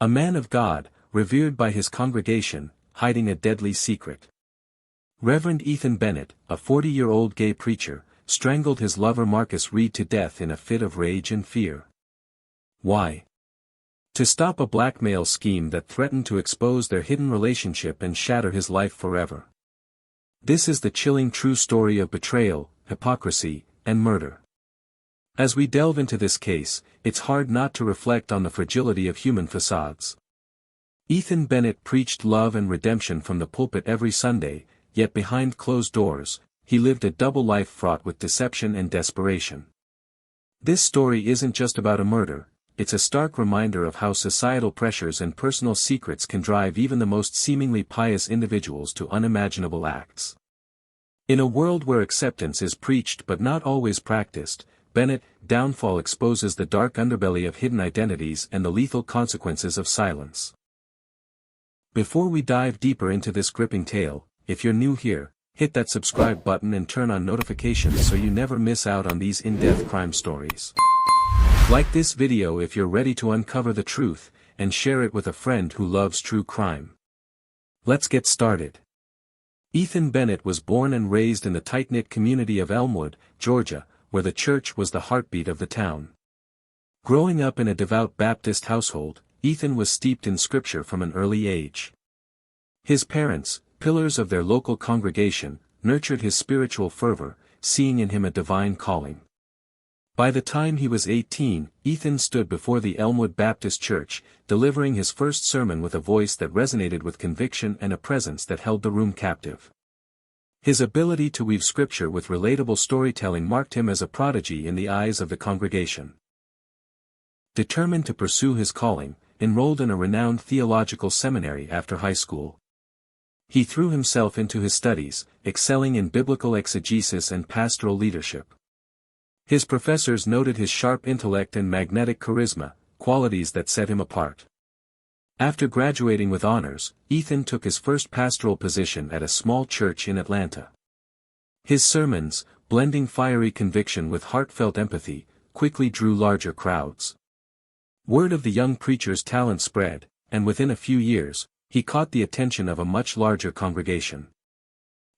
A man of God, revered by his congregation, hiding a deadly secret. Reverend Ethan Bennett, a 40-year-old gay preacher, strangled his lover Marcus Reed to death in a fit of rage and fear. Why? To stop a blackmail scheme that threatened to expose their hidden relationship and shatter his life forever. This is the chilling true story of betrayal, hypocrisy, and murder. As we delve into this case, it's hard not to reflect on the fragility of human facades. Ethan Bennett preached love and redemption from the pulpit every Sunday, yet behind closed doors, he lived a double life fraught with deception and desperation. This story isn't just about a murder, it's a stark reminder of how societal pressures and personal secrets can drive even the most seemingly pious individuals to unimaginable acts. In a world where acceptance is preached but not always practiced, Bennett's downfall exposes the dark underbelly of hidden identities and the lethal consequences of silence. Before we dive deeper into this gripping tale, if you're new here, hit that subscribe button and turn on notifications so you never miss out on these in-depth crime stories. Like this video if you're ready to uncover the truth, and share it with a friend who loves true crime. Let's get started. Ethan Bennett was born and raised in the tight-knit community of Elmwood, Georgia, where the church was the heartbeat of the town. Growing up in a devout Baptist household, Ethan was steeped in scripture from an early age. His parents, pillars of their local congregation, nurtured his spiritual fervor, seeing in him a divine calling. By the time he was 18, Ethan stood before the Elmwood Baptist Church, delivering his first sermon with a voice that resonated with conviction and a presence that held the room captive. His ability to weave scripture with relatable storytelling marked him as a prodigy in the eyes of the congregation. Determined to pursue his calling, enrolled in a renowned theological seminary after high school. He threw himself into his studies, excelling in biblical exegesis and pastoral leadership. His professors noted his sharp intellect and magnetic charisma, qualities that set him apart. After graduating with honors, Ethan took his first pastoral position at a small church in Atlanta. His sermons, blending fiery conviction with heartfelt empathy, quickly drew larger crowds. Word of the young preacher's talent spread, and within a few years, he caught the attention of a much larger congregation.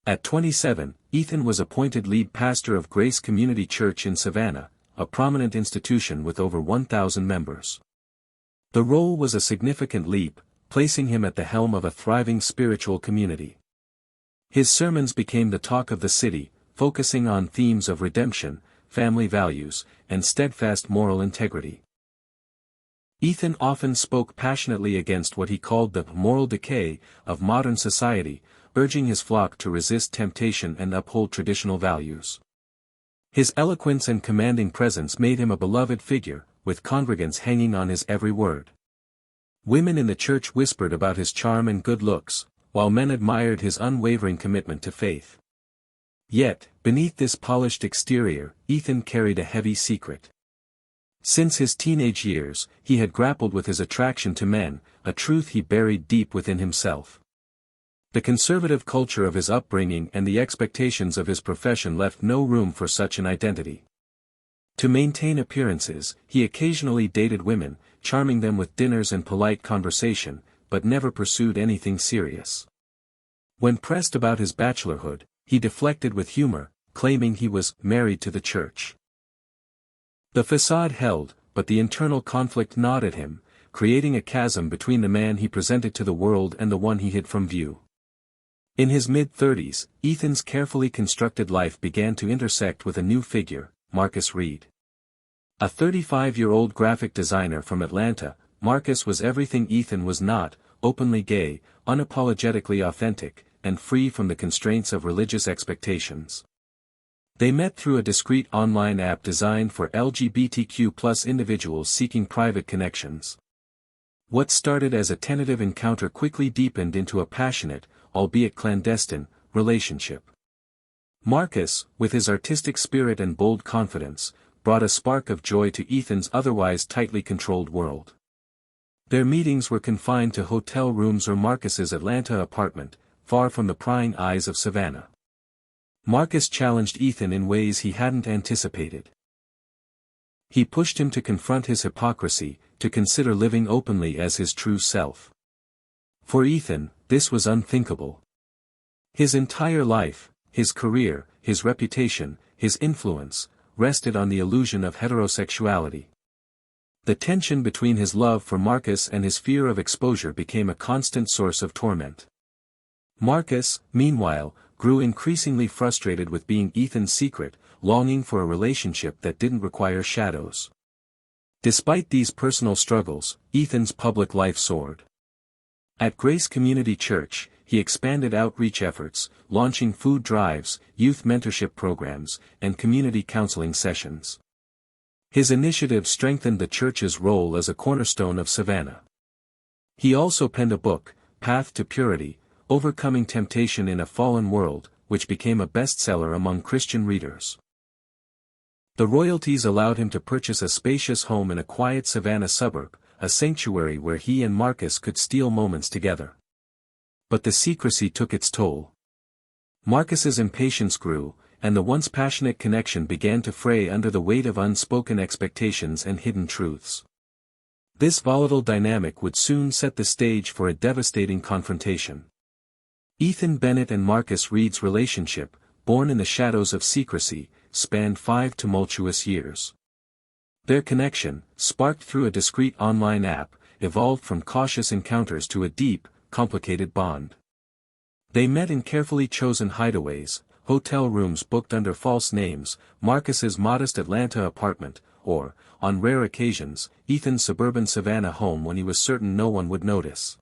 At 27, Ethan was appointed lead pastor of Grace Community Church in Savannah, a prominent institution with over 1,000 members. The role was a significant leap, placing him at the helm of a thriving spiritual community. His sermons became the talk of the city, focusing on themes of redemption, family values, and steadfast moral integrity. Ethan often spoke passionately against what he called the moral decay of modern society, urging his flock to resist temptation and uphold traditional values. His eloquence and commanding presence made him a beloved figure, with congregants hanging on his every word. Women in the church whispered about his charm and good looks, while men admired his unwavering commitment to faith. Yet, beneath this polished exterior, Ethan carried a heavy secret. Since his teenage years, he had grappled with his attraction to men, a truth he buried deep within himself. The conservative culture of his upbringing and the expectations of his profession left no room for such an identity. To maintain appearances, he occasionally dated women, charming them with dinners and polite conversation, but never pursued anything serious. When pressed about his bachelorhood, he deflected with humor, claiming he was married to the church. The facade held, but the internal conflict gnawed at him, creating a chasm between the man he presented to the world and the one he hid from view. In his mid-30s, Ethan's carefully constructed life began to intersect with a new figure, Marcus Reed. A 35-year-old graphic designer from Atlanta, Marcus was everything Ethan was not: openly gay, unapologetically authentic, and free from the constraints of religious expectations. They met through a discreet online app designed for LGBTQ+ individuals seeking private connections. What started as a tentative encounter quickly deepened into a passionate, albeit clandestine, relationship. Marcus, with his artistic spirit and bold confidence, brought a spark of joy to Ethan's otherwise tightly controlled world. Their meetings were confined to hotel rooms or Marcus's Atlanta apartment, far from the prying eyes of Savannah. Marcus challenged Ethan in ways he hadn't anticipated. He pushed him to confront his hypocrisy, to consider living openly as his true self. For Ethan, this was unthinkable. His entire life, his career, his reputation, his influence, rested on the illusion of heterosexuality. The tension between his love for Marcus and his fear of exposure became a constant source of torment. Marcus, meanwhile, grew increasingly frustrated with being Ethan's secret, longing for a relationship that didn't require shadows. Despite these personal struggles, Ethan's public life soared. At Grace Community Church, he expanded outreach efforts, launching food drives, youth mentorship programs, and community counseling sessions. His initiative strengthened the church's role as a cornerstone of Savannah. He also penned a book, Path to Purity, Overcoming Temptation in a Fallen World, which became a bestseller among Christian readers. The royalties allowed him to purchase a spacious home in a quiet Savannah suburb, a sanctuary where he and Marcus could steal moments together. But the secrecy took its toll. Marcus's impatience grew, and the once passionate connection began to fray under the weight of unspoken expectations and hidden truths. This volatile dynamic would soon set the stage for a devastating confrontation. Ethan Bennett and Marcus Reed's relationship, born in the shadows of secrecy, spanned 5 tumultuous years. Their connection, sparked through a discreet online app, evolved from cautious encounters to a deep, complicated bond. They met in carefully chosen hideaways, hotel rooms booked under false names, Marcus's modest Atlanta apartment, or, on rare occasions, Ethan's suburban Savannah home when he was certain no one would notice.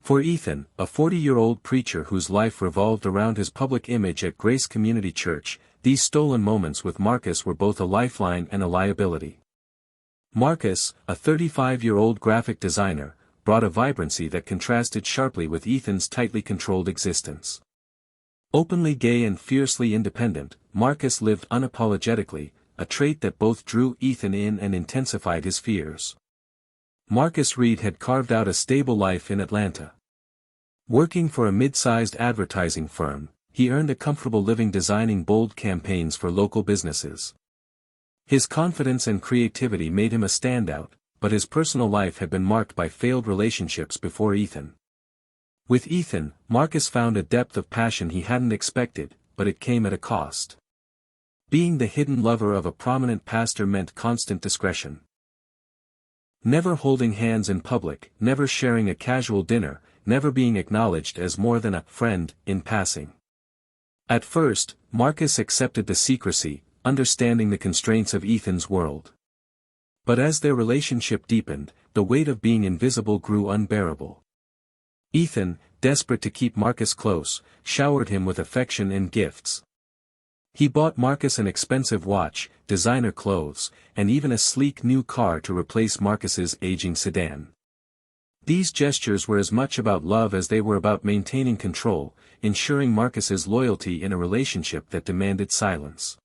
For Ethan, a 40-year-old preacher whose life revolved around his public image at Grace Community Church, these stolen moments with Marcus were both a lifeline and a liability. Marcus, a 35-year-old graphic designer, brought a vibrancy that contrasted sharply with Ethan's tightly controlled existence. Openly gay and fiercely independent, Marcus lived unapologetically, a trait that both drew Ethan in and intensified his fears. Marcus Reed had carved out a stable life in Atlanta. Working for a mid-sized advertising firm, he earned a comfortable living designing bold campaigns for local businesses. His confidence and creativity made him a standout, but his personal life had been marked by failed relationships before Ethan. With Ethan, Marcus found a depth of passion he hadn't expected, but it came at a cost. Being the hidden lover of a prominent pastor meant constant discretion. Never holding hands in public, never sharing a casual dinner, never being acknowledged as more than a friend in passing. At first, Marcus accepted the secrecy, understanding the constraints of Ethan's world. But as their relationship deepened, the weight of being invisible grew unbearable. Ethan, desperate to keep Marcus close, showered him with affection and gifts. He bought Marcus an expensive watch, designer clothes, and even a sleek new car to replace Marcus's aging sedan. These gestures were as much about love as they were about maintaining control, ensuring Marcus's loyalty in a relationship that demanded silence.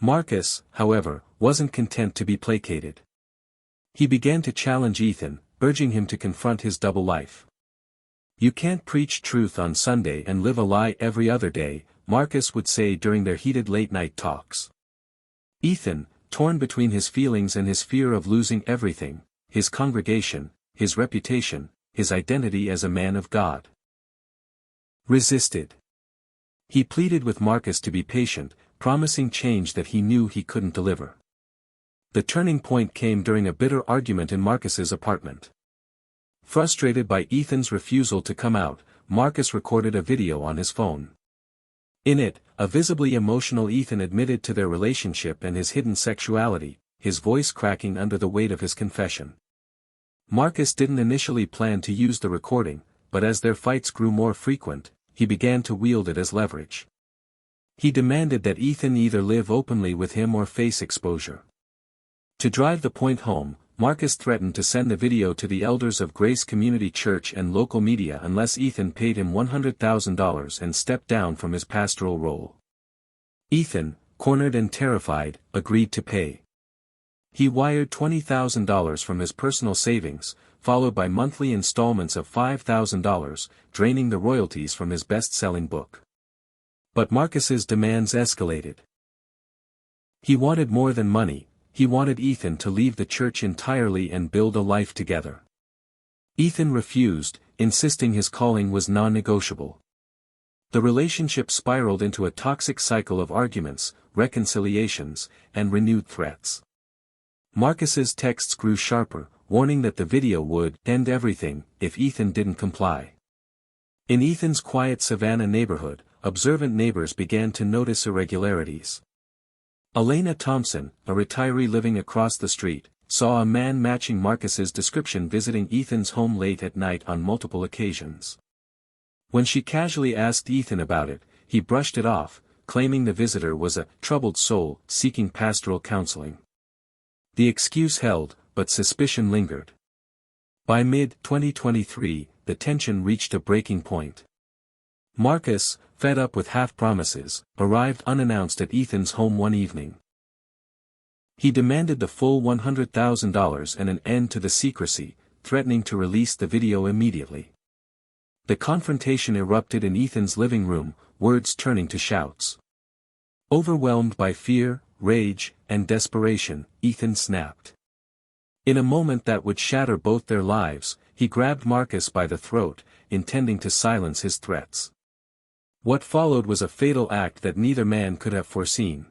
Marcus, however, wasn't content to be placated. He began to challenge Ethan, urging him to confront his double life. "You can't preach truth on Sunday and live a lie every other day," Marcus would say during their heated late-night talks. Ethan, torn between his feelings and his fear of losing everything, his congregation, his reputation, his identity as a man of God, resisted. He pleaded with Marcus to be patient, promising change that he knew he couldn't deliver. The turning point came during a bitter argument in Marcus's apartment. Frustrated by Ethan's refusal to come out, Marcus recorded a video on his phone. In it, a visibly emotional Ethan admitted to their relationship and his hidden sexuality, his voice cracking under the weight of his confession. Marcus didn't initially plan to use the recording, but as their fights grew more frequent, he began to wield it as leverage. He demanded that Ethan either live openly with him or face exposure. To drive the point home, Marcus threatened to send the video to the elders of Grace Community Church and local media unless Ethan paid him $100,000 and stepped down from his pastoral role. Ethan, cornered and terrified, agreed to pay. He wired $20,000 from his personal savings, followed by monthly installments of $5,000, draining the royalties from his best-selling book. But Marcus's demands escalated. He wanted more than money. he wanted Ethan to leave the church entirely and build a life together. Ethan refused, insisting his calling was non-negotiable. The relationship spiraled into a toxic cycle of arguments, reconciliations, and renewed threats. Marcus's texts grew sharper, warning that the video would end everything if Ethan didn't comply. In Ethan's quiet Savannah neighborhood, observant neighbors began to notice irregularities. Elena Thompson, a retiree living across the street, saw a man matching Marcus's description visiting Ethan's home late at night on multiple occasions. When she casually asked Ethan about it, he brushed it off, claiming the visitor was a troubled soul seeking pastoral counseling. The excuse held, but suspicion lingered. By mid-2023, the tension reached a breaking point. Marcus, fed up with half-promises, arrived unannounced at Ethan's home one evening. He demanded the full $100,000 and an end to the secrecy, threatening to release the video immediately. The confrontation erupted in Ethan's living room, words turning to shouts. Overwhelmed by fear, rage, and desperation, Ethan snapped. In a moment that would shatter both their lives, he grabbed Marcus by the throat, intending to silence his threats. What followed was a fatal act that neither man could have foreseen.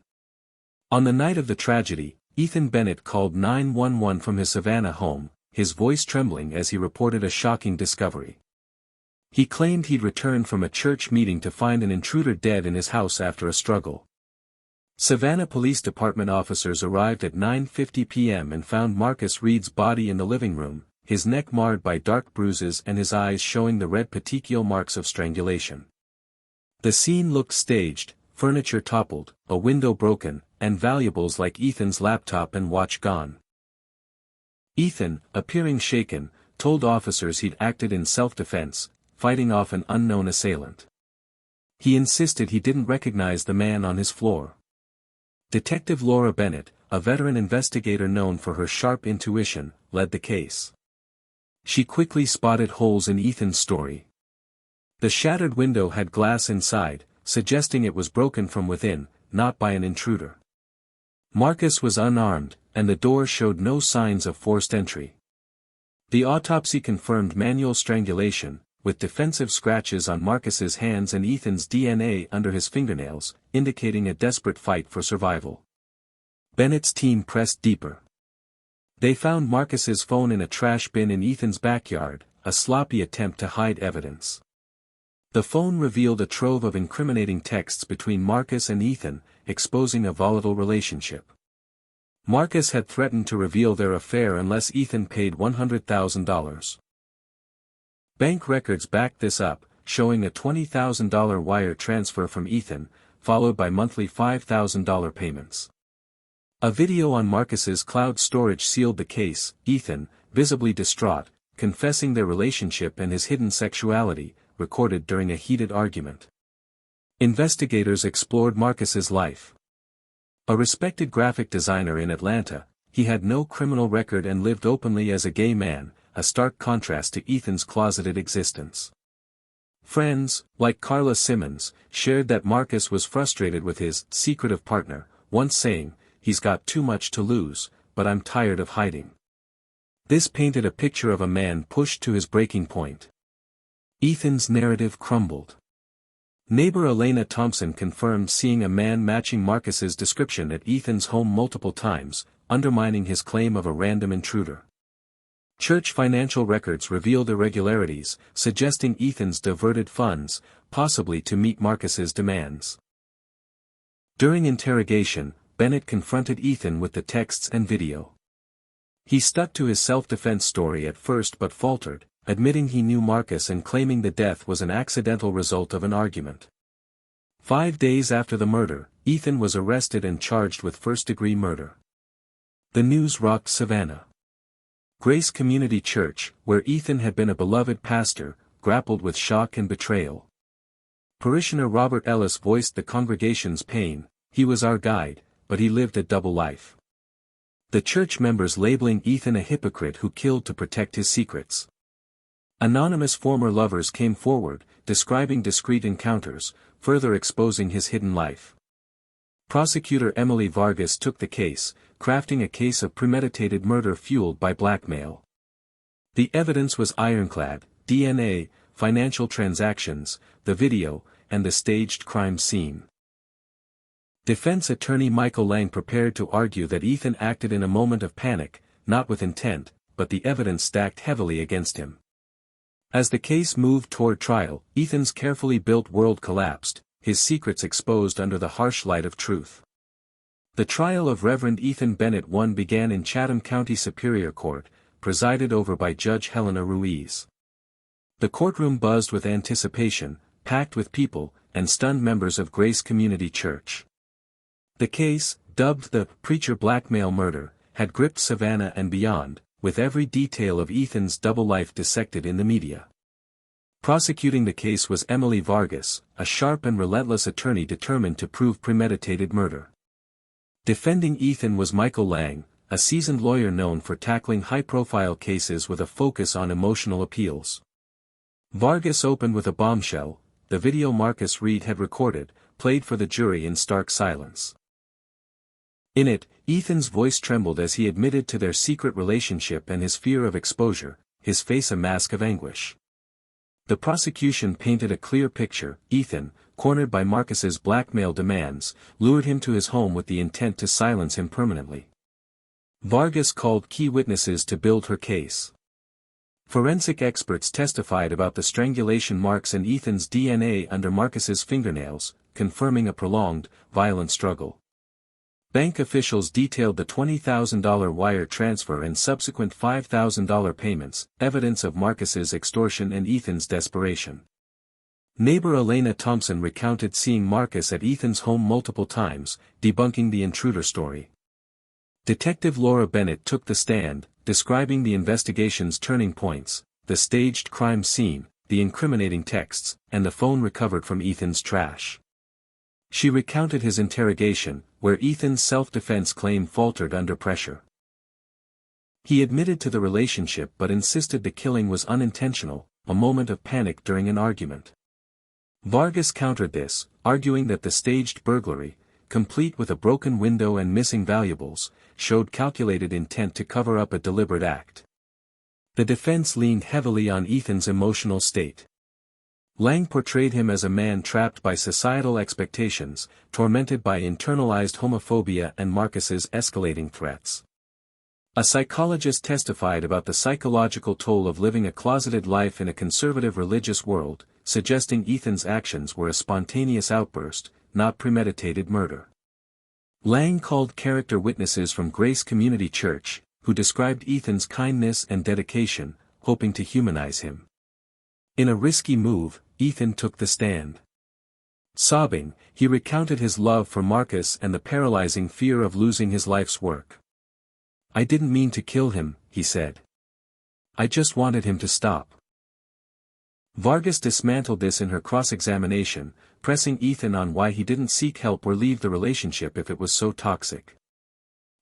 On the night of the tragedy, Ethan Bennett called 911 from his Savannah home, his voice trembling as he reported a shocking discovery. He claimed he'd returned from a church meeting to find an intruder dead in his house after a struggle. Savannah Police Department officers arrived at 9:50 p.m. and found Marcus Reed's body in the living room, his neck marred by dark bruises and his eyes showing the red petechial marks of strangulation. The scene looked staged, furniture toppled, a window broken, and valuables like Ethan's laptop and watch gone. Ethan, appearing shaken, told officers he'd acted in self-defense, fighting off an unknown assailant. He insisted he didn't recognize the man on his floor. Detective Laura Bennett, a veteran investigator known for her sharp intuition, led the case. She quickly spotted holes in Ethan's story. The shattered window had glass inside, suggesting it was broken from within, not by an intruder. Marcus was unarmed, and the door showed no signs of forced entry. The autopsy confirmed manual strangulation, with defensive scratches on Marcus's hands and Ethan's DNA under his fingernails, indicating a desperate fight for survival. Bennett's team pressed deeper. They found Marcus's phone in a trash bin in Ethan's backyard, a sloppy attempt to hide evidence. The phone revealed a trove of incriminating texts between Marcus and Ethan, exposing a volatile relationship. Marcus had threatened to reveal their affair unless Ethan paid $100,000. Bank records backed this up, showing a $20,000 wire transfer from Ethan, followed by monthly $5,000 payments. A video on Marcus's cloud storage sealed the case, Ethan, visibly distraught, confessing their relationship and his hidden sexuality, recorded during a heated argument. Investigators explored Marcus's life. A respected graphic designer in Atlanta, he had no criminal record and lived openly as a gay man, a stark contrast to Ethan's closeted existence. Friends, like Carla Simmons, shared that Marcus was frustrated with his secretive partner, once saying, "He's got too much to lose, but I'm tired of hiding." This painted a picture of a man pushed to his breaking point. Ethan's narrative crumbled. Neighbor Elena Thompson confirmed seeing a man matching Marcus's description at Ethan's home multiple times, undermining his claim of a random intruder. Church financial records revealed irregularities, suggesting Ethan's diverted funds, possibly to meet Marcus's demands. During interrogation, Bennett confronted Ethan with the texts and video. He stuck to his self-defense story at first but faltered, admitting he knew Marcus and claiming the death was an accidental result of an argument. 5 days after the murder, Ethan was arrested and charged with first-degree murder. The news rocked Savannah. Grace Community Church, where Ethan had been a beloved pastor, grappled with shock and betrayal. Parishioner Robert Ellis voiced the congregation's pain. "He was our guide, but he lived a double life." The church members labeling Ethan a hypocrite who killed to protect his secrets. Anonymous former lovers came forward, describing discreet encounters, further exposing his hidden life. Prosecutor Emily Vargas took the case, crafting a case of premeditated murder fueled by blackmail. The evidence was ironclad: DNA, financial transactions, the video, and the staged crime scene. Defense attorney Michael Lang prepared to argue that Ethan acted in a moment of panic, not with intent, but the evidence stacked heavily against him. As the case moved toward trial, Ethan's carefully built world collapsed, his secrets exposed under the harsh light of truth. The trial of Reverend Ethan Bennett I began in Chatham County Superior Court, presided over by Judge Helena Ruiz. The courtroom buzzed with anticipation, packed with people, and stunned members of Grace Community Church. The case, dubbed the "Preacher Blackmail Murder," had gripped Savannah and beyond, with every detail of Ethan's double life dissected in the media. Prosecuting the case was Emily Vargas, a sharp and relentless attorney determined to prove premeditated murder. Defending Ethan was Michael Lang, a seasoned lawyer known for tackling high-profile cases with a focus on emotional appeals. Vargas opened with a bombshell: the video Marcus Reed had recorded, played for the jury in stark silence. In it, Ethan's voice trembled as he admitted to their secret relationship and his fear of exposure, his face a mask of anguish. The prosecution painted a clear picture: Ethan, cornered by Marcus's blackmail demands, lured him to his home with the intent to silence him permanently. Vargas called key witnesses to build her case. Forensic experts testified about the strangulation marks and Ethan's DNA under Marcus's fingernails, confirming a prolonged, violent struggle. Bank officials detailed the $20,000 wire transfer and subsequent $5,000 payments, evidence of Marcus's extortion and Ethan's desperation. Neighbor Elena Thompson recounted seeing Marcus at Ethan's home multiple times, debunking the intruder story. Detective Laura Bennett took the stand, describing the investigation's turning points: the staged crime scene, the incriminating texts, and the phone recovered from Ethan's trash. She recounted his interrogation, where Ethan's self-defense claim faltered under pressure. He admitted to the relationship but insisted the killing was unintentional, a moment of panic during an argument. Vargas countered this, arguing that the staged burglary, complete with a broken window and missing valuables, showed calculated intent to cover up a deliberate act. The defense leaned heavily on Ethan's emotional state. Lang portrayed him as a man trapped by societal expectations, tormented by internalized homophobia and Marcus's escalating threats. A psychologist testified about the psychological toll of living a closeted life in a conservative religious world, suggesting Ethan's actions were a spontaneous outburst, not premeditated murder. Lang called character witnesses from Grace Community Church, who described Ethan's kindness and dedication, hoping to humanize him. In a risky move, Ethan took the stand. Sobbing, he recounted his love for Marcus and the paralyzing fear of losing his life's work. "I didn't mean to kill him," he said. "I just wanted him to stop." Vargas dismantled this in her cross-examination, pressing Ethan on why he didn't seek help or leave the relationship if it was so toxic.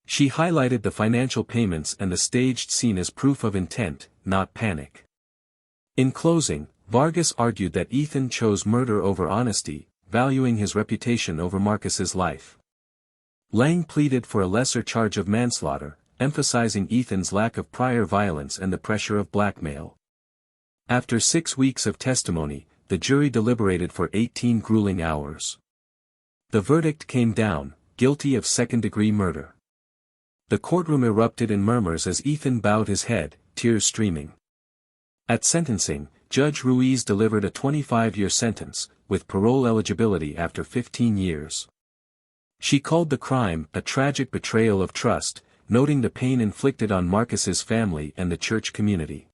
She highlighted the financial payments and the staged scene as proof of intent, not panic. In closing, Vargas argued that Ethan chose murder over honesty, valuing his reputation over Marcus's life. Lang pleaded for a lesser charge of manslaughter, emphasizing Ethan's lack of prior violence and the pressure of blackmail. After 6 weeks of testimony, the jury deliberated for 18 grueling hours. The verdict came down: guilty of second-degree murder. The courtroom erupted in murmurs as Ethan bowed his head, tears streaming. At sentencing, Judge Ruiz delivered a 25-year sentence, with parole eligibility after 15 years. She called the crime a tragic betrayal of trust, noting the pain inflicted on Marcus's family and the church community.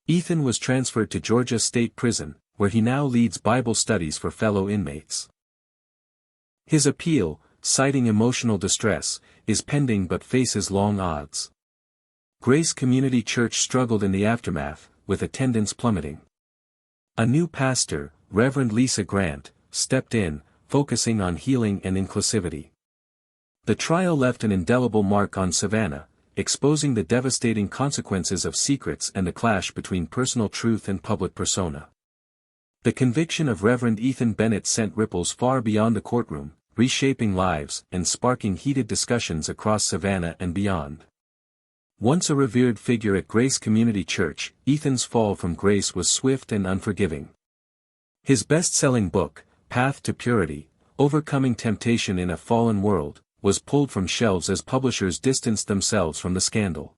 Ethan was transferred to Georgia State Prison, where he now leads Bible studies for fellow inmates. His appeal, citing emotional distress, is pending but faces long odds. Grace Community Church struggled in the aftermath, with attendance plummeting. A new pastor, Reverend Lisa Grant, stepped in, focusing on healing and inclusivity. The trial left an indelible mark on Savannah, exposing the devastating consequences of secrets and the clash between personal truth and public persona. The conviction of Reverend Ethan Bennett sent ripples far beyond the courtroom, reshaping lives and sparking heated discussions across Savannah and beyond. Once a revered figure at Grace Community Church, Ethan's fall from grace was swift and unforgiving. His best-selling book, Path to Purity, Overcoming Temptation in a Fallen World, was pulled from shelves as publishers distanced themselves from the scandal.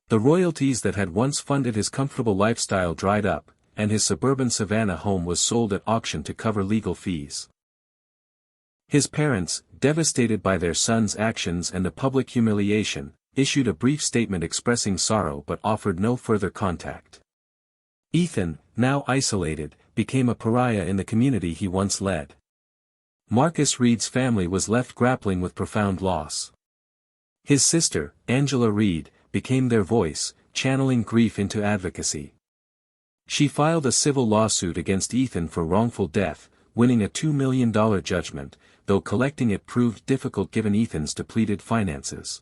The royalties that had once funded his comfortable lifestyle dried up, and his suburban Savannah home was sold at auction to cover legal fees. His parents, devastated by their son's actions and the public humiliation, issued a brief statement expressing sorrow but offered no further contact. Ethan, now isolated, became a pariah in the community he once led. Marcus Reed's family was left grappling with profound loss. His sister, Angela Reed, became their voice, channeling grief into advocacy. She filed a civil lawsuit against Ethan for wrongful death, winning a $2 million judgment, though collecting it proved difficult given Ethan's depleted finances.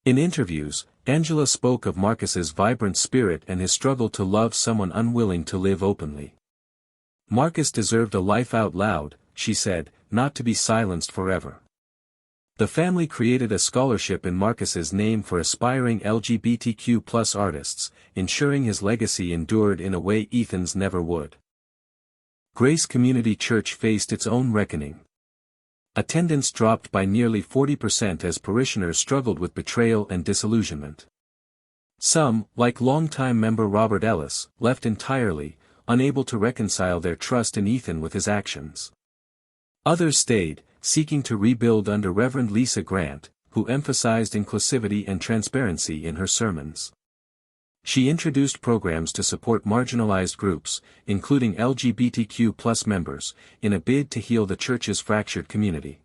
In interviews, Angela spoke of Marcus's vibrant spirit and his struggle to love someone unwilling to live openly. Marcus deserved a life out loud, she said, not to be silenced forever. The family created a scholarship in Marcus's name for aspiring LGBTQ+ artists, ensuring his legacy endured in a way Ethan's never would. Grace Community Church faced its own reckoning. Attendance dropped by nearly 40% as parishioners struggled with betrayal and disillusionment. Some, like longtime member Robert Ellis, left entirely, unable to reconcile their trust in Ethan with his actions. Others stayed, seeking to rebuild under Reverend Lisa Grant, who emphasized inclusivity and transparency in her sermons. She introduced programs to support marginalized groups, including LGBTQ+ members, in a bid to heal the church's fractured community.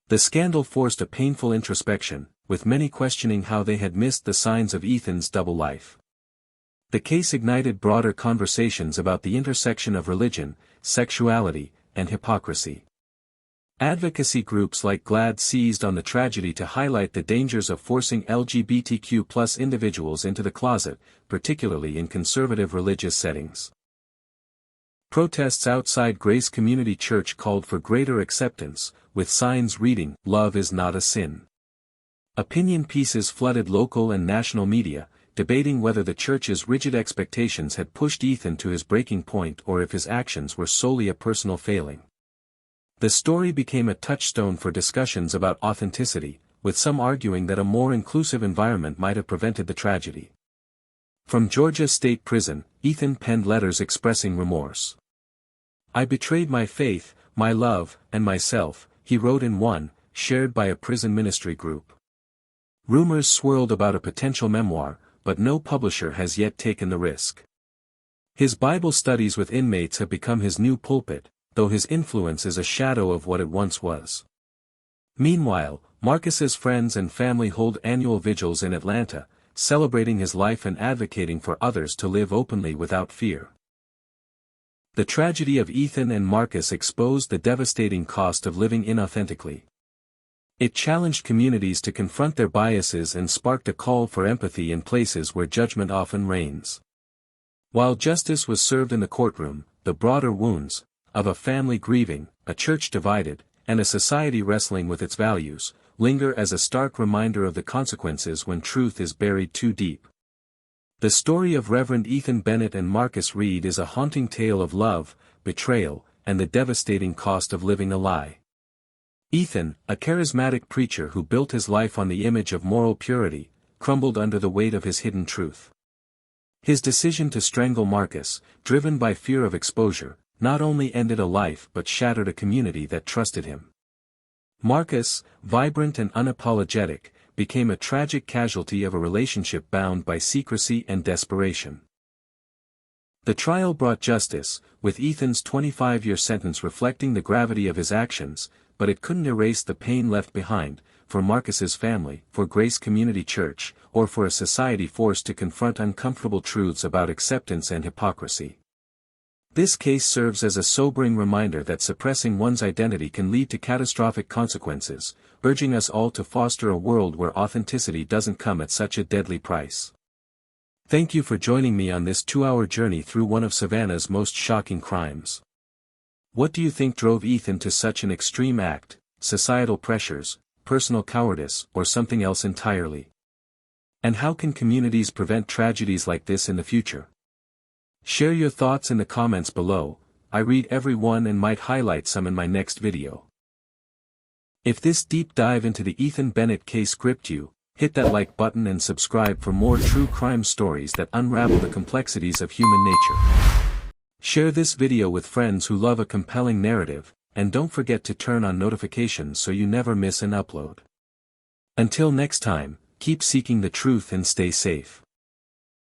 The scandal forced a painful introspection, with many questioning how they had missed the signs of Ethan's double life. The case ignited broader conversations about the intersection of religion, sexuality, and hypocrisy. Advocacy groups like GLAAD seized on the tragedy to highlight the dangers of forcing LGBTQ+ individuals into the closet, particularly in conservative religious settings. Protests outside Grace Community Church called for greater acceptance, with signs reading, "Love is not a sin." Opinion pieces flooded local and national media, debating whether the church's rigid expectations had pushed Ethan to his breaking point or if his actions were solely a personal failing. The story became a touchstone for discussions about authenticity, with some arguing that a more inclusive environment might have prevented the tragedy. From Georgia State Prison, Ethan penned letters expressing remorse. "I betrayed my faith, my love, and myself," he wrote in one, shared by a prison ministry group. Rumors swirled about a potential memoir, but no publisher has yet taken the risk. His Bible studies with inmates have become his new pulpit, though his influence is a shadow of what it once was. Meanwhile, Marcus's friends and family hold annual vigils in Atlanta, celebrating his life and advocating for others to live openly without fear. The tragedy of Ethan and Marcus exposed the devastating cost of living inauthentically. It challenged communities to confront their biases and sparked a call for empathy in places where judgment often reigns. While justice was served in the courtroom, the broader wounds, of a family grieving, a church divided, and a society wrestling with its values, linger as a stark reminder of the consequences when truth is buried too deep. The story of Reverend Ethan Bennett and Marcus Reed is a haunting tale of love, betrayal, and the devastating cost of living a lie. Ethan, a charismatic preacher who built his life on the image of moral purity, crumbled under the weight of his hidden truth. His decision to strangle Marcus, driven by fear of exposure, not only ended a life but shattered a community that trusted him. Marcus, vibrant and unapologetic, became a tragic casualty of a relationship bound by secrecy and desperation. The trial brought justice, with Ethan's 25-year sentence reflecting the gravity of his actions, but it couldn't erase the pain left behind, for Marcus's family, for Grace Community Church, or for a society forced to confront uncomfortable truths about acceptance and hypocrisy. This case serves as a sobering reminder that suppressing one's identity can lead to catastrophic consequences, urging us all to foster a world where authenticity doesn't come at such a deadly price. Thank you for joining me on this 2-hour journey through one of Savannah's most shocking crimes. What do you think drove Ethan to such an extreme act? Societal pressures, personal cowardice, or something else entirely? And how can communities prevent tragedies like this in the future? Share your thoughts in the comments below. I read every one and might highlight some in my next video. If this deep dive into the Ethan Bennett case gripped you, hit that like button and subscribe for more true crime stories that unravel the complexities of human nature. Share this video with friends who love a compelling narrative, and don't forget to turn on notifications so you never miss an upload. Until next time, keep seeking the truth and stay safe.